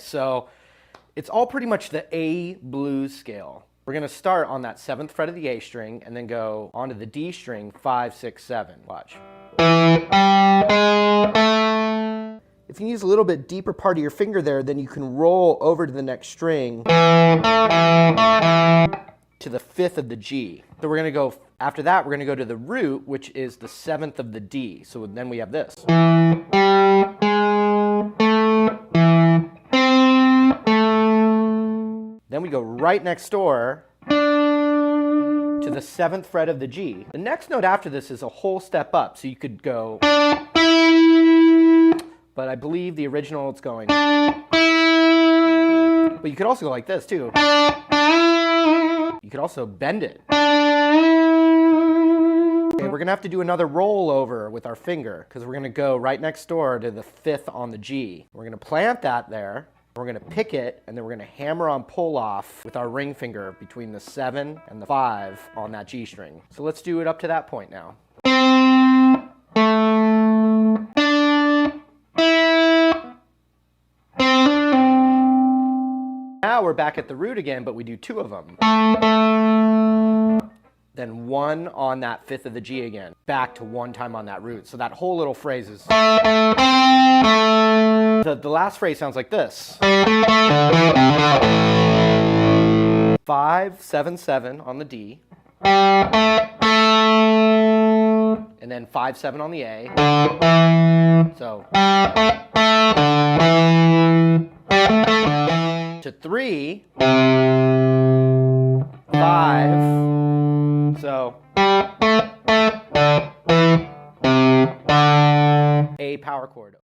So it's all pretty much the A blues scale. We're going to start on that 7th fret of the A string and then go onto the D string 5, 6, 7. Watch. If you use a little bit deeper part of your finger there, then you can roll over to the next string to the 5th of the G. So we're going to go, after that, we're going to go to the root, which is the 7th of the D. So then we have this. Then we go right next door to the 7th fret of the G. The next note after this is a whole step up, so you could go, but I believe the original it's going. But you could also go like this too. You could also bend it. Okay, we're gonna have to do another rollover with our finger because we're gonna go right next door to the 5th on the G. We're gonna plant that there. We're going to pick it, and then we're going to hammer on pull off with our ring finger between the 7 and the 5 on that G string. So let's do it up to that point now. Now we're back at the root again, but we do 2 of them. Then 1 on that 5th of the G again. Back to 1 time on that root. So that whole little phrase is... The last phrase sounds like this. 5, 7, 7 on the D. And then 5, 7 on the A. So. To 3. 5. So. A power chord.